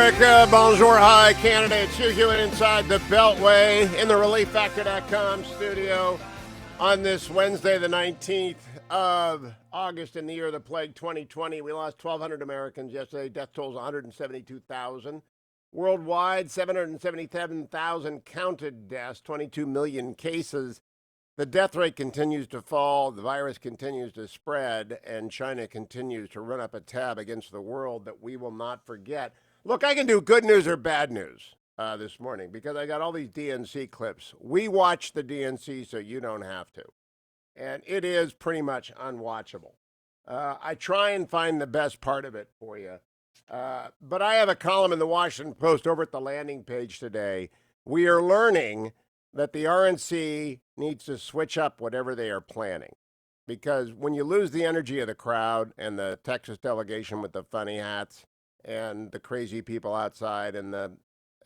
America. Bonjour, hi, Canada. It's Hugh Hewitt inside the Beltway in the ReliefFactor.com studio on this Wednesday, the 19th of August in the year of the plague 2020. We lost 1,200 Americans yesterday. Death tolls 172,000. Worldwide, 777,000 counted deaths, 22 million cases. The death rate continues to fall, the virus continues to spread, and China continues to run up a tab against the world that we will not forget. Look, I can do good news or bad news this morning because I got all these DNC clips. We watch the DNC so you don't have to. And it is pretty much unwatchable. I try and find the best part of it for you. But I have a column in the Washington Post over at the landing page today. We are learning that the RNC needs to switch up whatever they are planning. Because when you lose the energy of the crowd and the Texas delegation with the funny hats and the crazy people outside and the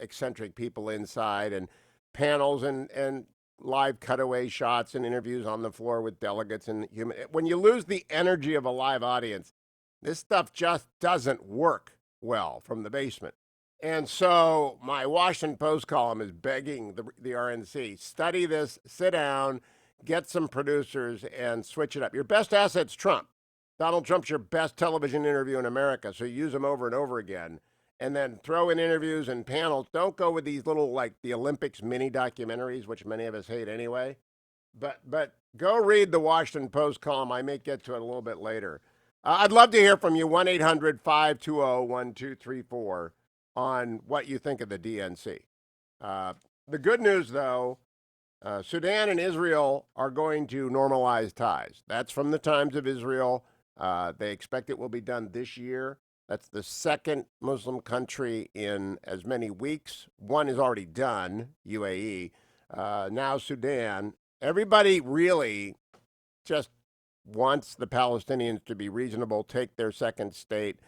eccentric people inside and panels and live cutaway shots and interviews on the floor with delegates and when you lose the energy of a live audience, this stuff just doesn't work well from the basement. And so my Washington Post column is begging the RNC, study this, sit down, get some producers, and switch it up. Your best asset's Trump. Donald Trump's your best television interview in America, so use him over and over again. And then throw in interviews and panels. Don't go with these little, like, the Olympics mini documentaries, which many of us hate anyway. But go read the Washington Post column. I may get to it a little bit later. I'd love to hear from you, 1-800-520-1234. On what you think of the DNC. The good news, though, Sudan and Israel are going to normalize ties. That's from the Times of Israel. They expect it will be done this year. That's the second Muslim country in as many weeks. One is already done, UAE. Now Sudan. Everybody really just wants the Palestinians to be reasonable, take their second state,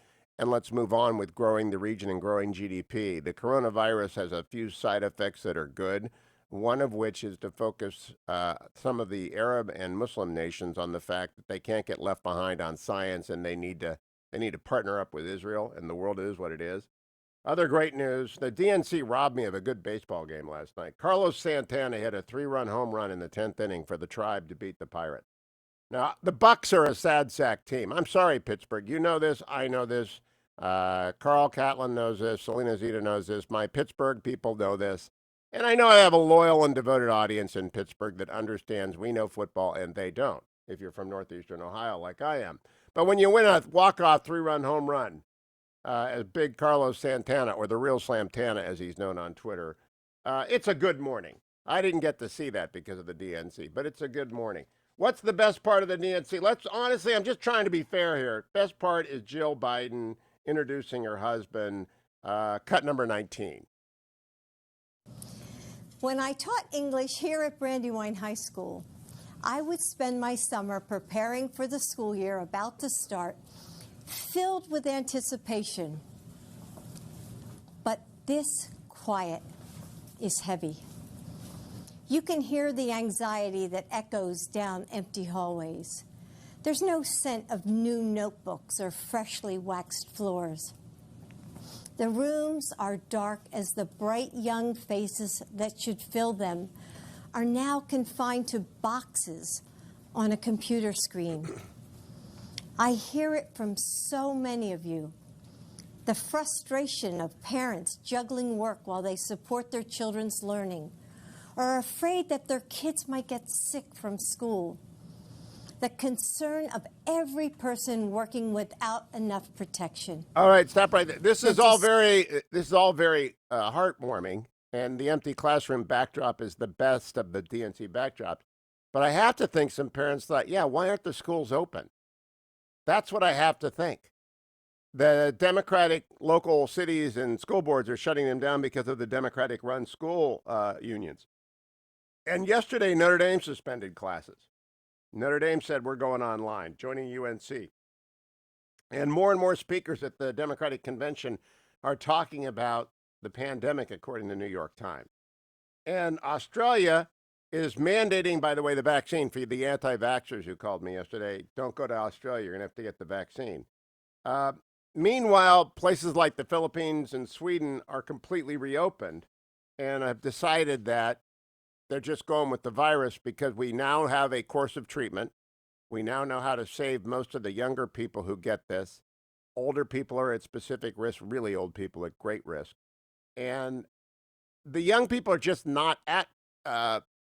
and let's move on with growing the region and growing GDP. The coronavirus has a few side effects that are good, one of which is to focus some of the Arab and Muslim nations on the fact that they can't get left behind on science and they need to partner up with Israel, and the world is what it is. Other great news, the DNC robbed me of a good baseball game last night. Carlos Santana hit a 3-run home run in the 10th inning for the Tribe to beat the Pirates. Now, the Bucks are a sad sack team. I'm sorry, Pittsburgh. You know this. I know this. Carl Catlin knows this. Selena Zeta knows this. My Pittsburgh people know this. And I know I have a loyal and devoted audience in Pittsburgh that understands we know football and they don't, if you're from northeastern Ohio like I am. But when you win a walk-off 3-run home run, as big Carlos Santana, or the real Slamtana as he's known on Twitter, it's a good morning. I didn't get to see that because of the DNC, but it's a good morning. What's the best part of the DNC? Honestly, I'm just trying to be fair here. Best part is Jill Biden introducing her husband, cut number 19. When I taught English here at Brandywine High School, I would spend my summer preparing for the school year about to start, filled with anticipation. But this quiet is heavy. You can hear the anxiety that echoes down empty hallways. There's no scent of new notebooks or freshly waxed floors. The rooms are dark as the bright young faces that should fill them are now confined to boxes on a computer screen. I hear it from so many of you. The frustration of parents juggling work while they support their children's learning, or are afraid that their kids might get sick from school. The concern of every person working without enough protection. All right, stop right there. This is all very heartwarming, and the empty classroom backdrop is the best of the DNC backdrops. But I have to think some parents thought, yeah, why aren't the schools open? That's what I have to think. The Democratic local cities and school boards are shutting them down because of the Democratic-run school unions. And yesterday, Notre Dame suspended classes. Notre Dame said, we're going online, joining UNC. And more speakers at the Democratic convention are talking about the pandemic, according to the New York Times. And Australia is mandating, by the way, the vaccine for the anti-vaxxers who called me yesterday. Don't go to Australia. You're going to have to get the vaccine. Meanwhile, places like the Philippines and Sweden are completely reopened and have decided that they're just going with the virus because we now have a course of treatment. We now know how to save most of the younger people who get this. Older people are at specific risk, really old people at great risk. And the young people are just not at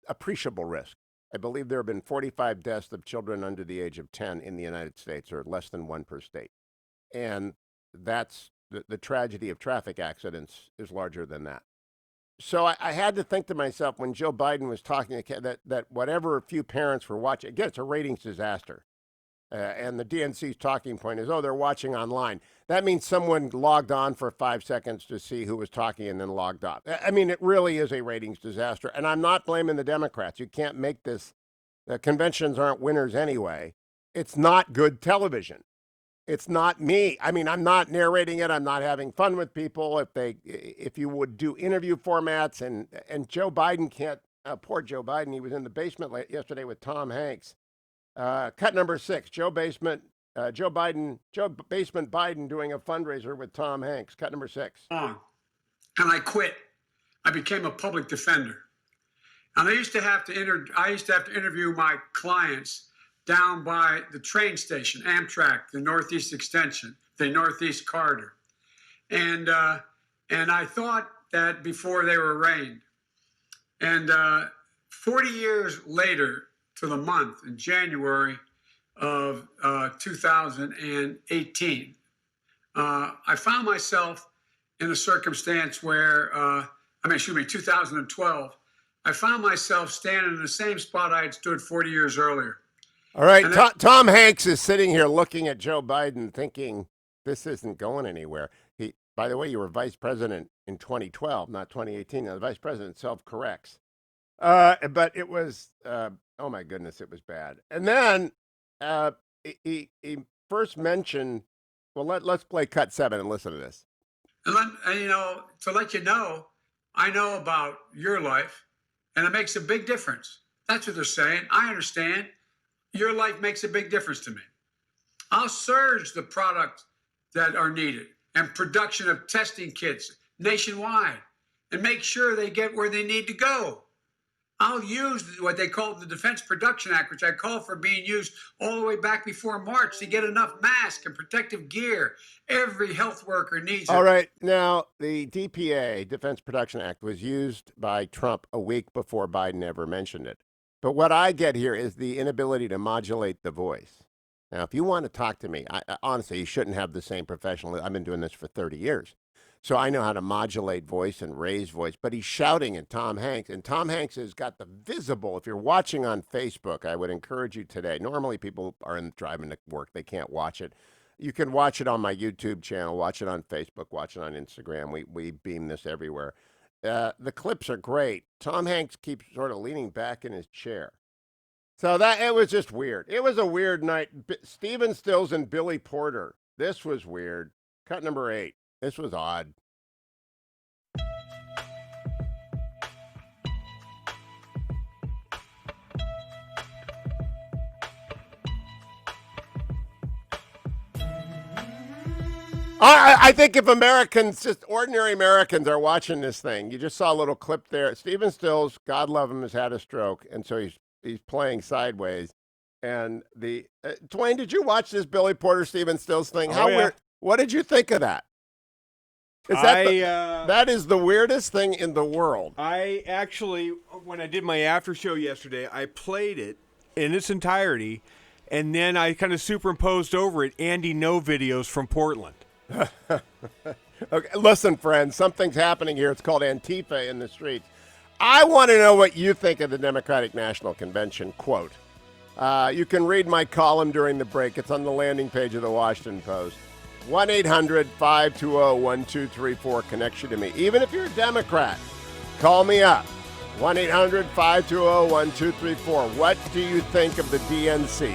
appreciable risk. I believe there have been 45 deaths of children under the age of 10 in the United States, or less than one per state. And that's the tragedy of traffic accidents is larger than that. So I had to think to myself when Joe Biden was talking that whatever few parents were watching, again, it's a ratings disaster. And the DNC's talking point is, oh, they're watching online. That means someone logged on for 5 seconds to see who was talking and then logged off. I mean, it really is a ratings disaster. And I'm not blaming the Democrats. You can't make this. The conventions aren't winners anyway. It's not good television. It's not me. I mean, I'm not narrating it. I'm not having fun with people. If you would do interview formats and Joe Biden can't, poor Joe Biden, he was in the basement yesterday with Tom Hanks. Cut number 6, Joe Basement Biden doing a fundraiser with Tom Hanks. Cut number 6. And I quit. I became a public defender. And I used to have to interview my clients down by the train station, Amtrak, the Northeast Extension, the Northeast Corridor. And I thought that before they were arraigned. And 40 years later to the month, in January of 2018, I found myself in a circumstance where, 2012, I found myself standing in the same spot I had stood 40 years earlier. All right, Tom Hanks is sitting here looking at Joe Biden thinking, this isn't going anywhere. By the way, you were vice president in 2012, not 2018. Now, the vice president self-corrects. But it was, oh my goodness, it was bad. And then he first mentioned, well, let's play cut 7 and listen to this. And to let you know, I know about your life, and it makes a big difference. That's what they're saying. I understand. Your life makes a big difference to me. I'll surge the products that are needed and production of testing kits nationwide and make sure they get where they need to go. I'll use what they call the Defense Production Act, which I call for being used all the way back before March to get enough masks and protective gear. Every health worker needs it. All right. Now, the DPA, Defense Production Act, was used by Trump a week before Biden ever mentioned it. But what I get here is the inability to modulate the voice. Now, if you want to talk to me, honestly, you shouldn't have the same professional. I've been doing this for 30 years. So I know how to modulate voice and raise voice. But he's shouting at Tom Hanks. And Tom Hanks has got the visible. If you're watching on Facebook, I would encourage you today. Normally, people are driving to work. They can't watch it. You can watch it on my YouTube channel, watch it on Facebook, watch it on Instagram. We beam this everywhere. The clips are great. Tom Hanks keeps sort of leaning back in his chair. So it was just weird. It was a weird night. Stephen Stills and Billy Porter. This was weird. Cut number 8. This was odd. I think if Americans, just ordinary Americans, are watching this thing, you just saw a little clip there. Stephen Stills, God love him, has had a stroke, and so he's playing sideways. And Dwayne, did you watch this Billy Porter, Stephen Stills thing? How weird? What did you think of that? That is the weirdest thing in the world. I actually, when I did my after show yesterday, I played it in its entirety, and then I kind of superimposed over it Andy No videos from Portland. Okay, listen, friends, something's happening here. It's called Antifa in the streets. I want to know what you think of the Democratic National Convention. Quote, you can read my column during the break. It's on the landing page of the Washington Post. 1-800-520-1234 connects you to me. Even if you're a Democrat, call me up. 1-800-520-1234. What do you think of the DNC?